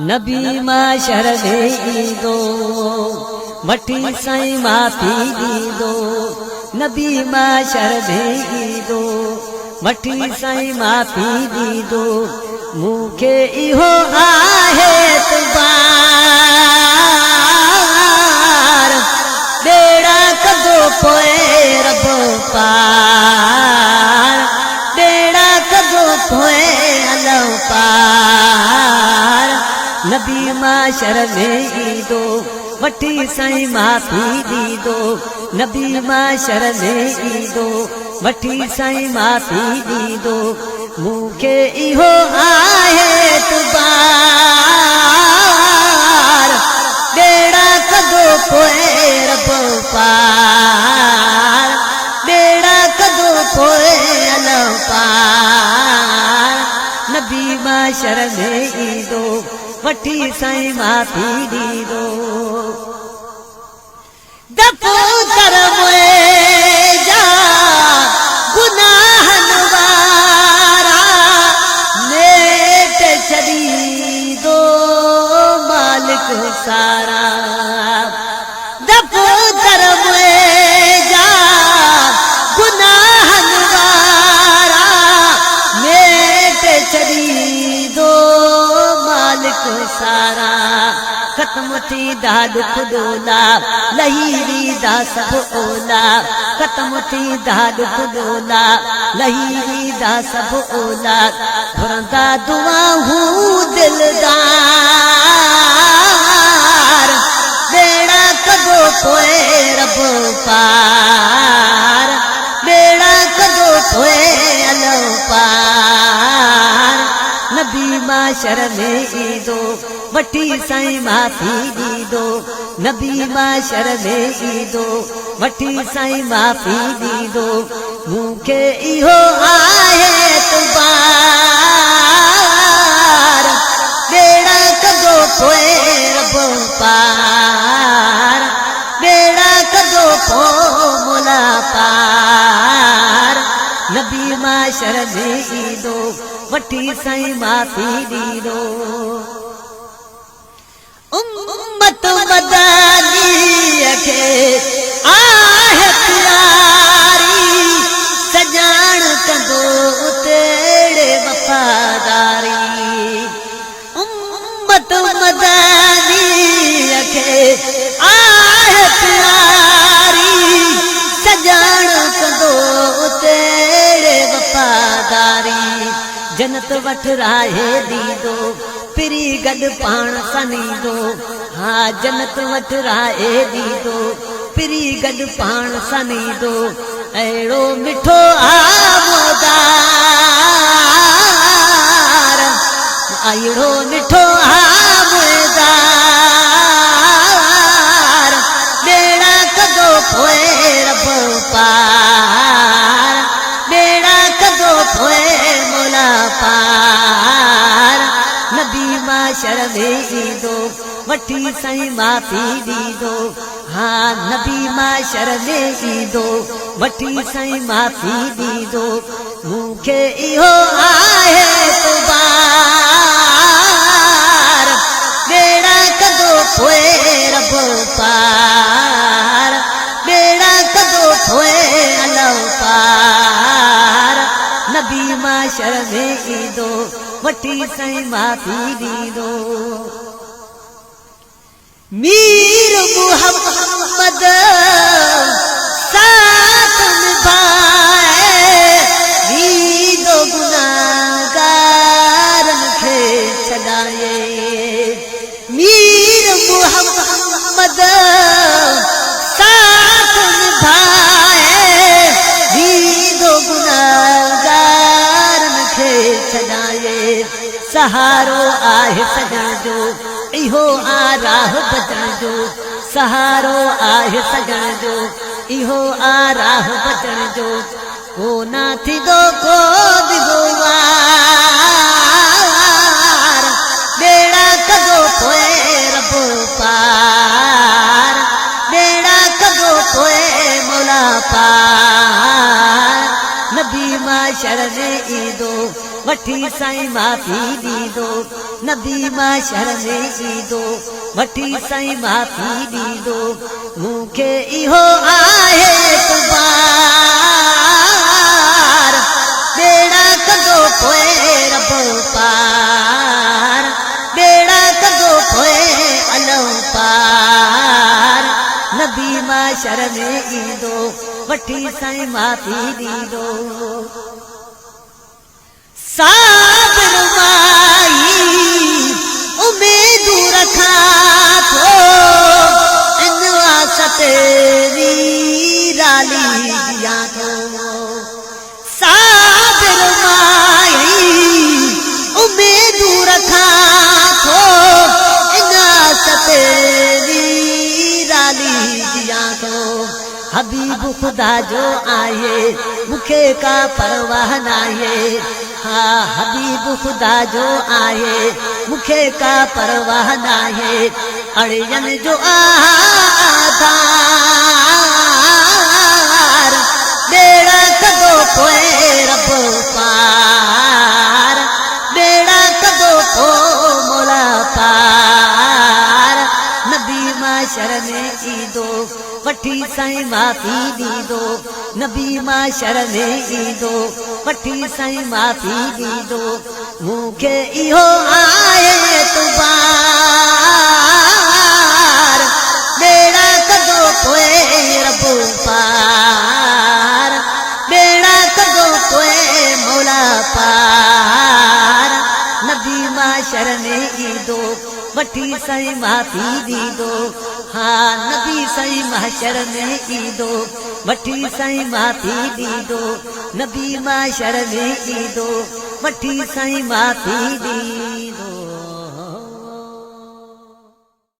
नबी माशर में दो वठी साईं माफ़ी ॾींदो। नबी माशर में दो वठी साईं माफ़ी ॾींदो। मूंखे इहो आहे तुबार बेड़ा कदो पोए रब पार बेड़ा कदो पोए अल्लाह पार। नबी माशर में ईंदो वठी साईं माफ़ी ॾींदो। नबी माशर में ईंदो वठी साईं माफ़ी ॾींदो। मूंखे इहो आहे तुबार बेड़ा कदो पोए रब पार बेड़ा कदो पोए अल्लाह पार। नबी माशर में ईंदो वठी साईं माफ़ी ॾींदो। दफ़तर मुंहिंजा गुनाहनि वारा नेट छॾींदो मालिक सारा। दफ़तर मुंहिंजा गुनाहनि वारा नेट छॾींदो मालिक सारा। ख़त्म थींदा दुख ॾोला लही दा सब ओला। ख़त्म थींदा दुख ॾोला लही दा सब ओला। घुरंदा दुआऊं दिलदार बेड़ा कदो पोए रब पार बेड़ा कदो पोए अल्लाह पार। नबी माशर में ईंदो वठी साईं माफ़ी ॾींदो। नबी माशर में ईंदो वठी साईं माफ़ी ॾींदो। मूंखे इहो आहे तुबार बेड़ा कदो पोए रब पार बेड़ा कदो पो मोला पार। नबी माशर में ईंदो वठी साईं माफ़ी ॾींदो। उम्मत मदानीअ खे आहे प्यारी सजाण कंदो तेड़े वफ़ादारी। उम्मत मदानीअ खे आहे प्यारी सजाण कंदो तेड़े वफ़ादारी। जन्नत वठ राहे ॾींदो पिरी गॾु पाण सनींदो। हा जन्नत वठ राहे ॾींदो पिरी गॾु पाण सनींदो। अहिड़ो मिठो आमोदार अहिड़ो मिठो आमोदार बेड़ा कदो पोए रब पार बेड़ा कदो पोए मोला पार। नबी माशर में ईंदो वठी साईं माफ़ी ॾींदो। हा नबी माशर में ईंदो वठी साईं माफ़ी ॾींदो। मूंखे इहो आहे तुबार बेड़ा कदो पोए रब पार बेड़ा कदो पोए अल्लाह पार। नबी माशर में ईंदो वठी साईं माफ़ी ॾींदो। मीर मुहम्मद साथ निभाए ॾींदो गुनाहगारन खे छॾाए। मीर मुहम्मद साथ निभाए ॾींदो गुनाहगारन खे छॾाए। सहारो आहे सजण जो इहो आ राह बचण जो। सहारो आहे सजण जो इहो आ राह बचण जो। कोना थींदो को दिगोवार बेड़ा कदो पोए रब पार बेड़ा कदो पोए मोला पार। नबी माशर में ईंदो वठी साईं माफ़ी ॾींदो। नबी माशर में ईंदो वठी साईं माफ़ी ॾींदो मूंखे इहो आहे एतबार बेड़ा कंदो पोइ रब पार बेड़ा कंदो पोइ अलम पार नबी माशर में ईंदो वठी साईं माफ़ी ॾींदो साबिर माई उम्मीदूं रखां थो इन वास्ते राली जियां थो साबिर माई उम्मीदूं रखां थो इन वास्ते राली जियां थो हबीब खुदा जो आए मूंखे का परवाह नाहे हाँ हबीब खुदा जो आए मूंखे का परवाह नाहे अड़ियन जो आधार बेड़ा कंदो पोइ रब पार बेड़ा कंदो पोइ मौला पार नबी माशर में ईंदो वठी साईं माफ़ी ॾींदो नबी माशर में ईंदो वठी साईं माफ़ी ॾींदो मूंखे इहो आहे एतबार बेड़ा कंदो पोइ रब पार बेड़ा कंदो पोइ मौला पार नबी माशर में ईंदो वठी साईं माफ़ी ॾींदो हाँ नबी साईं माशर में ईंदो वठी साईं माफ़ी ॾींदो नबी माशर में ईंदो वठी साईं माफ़ी ॾींदो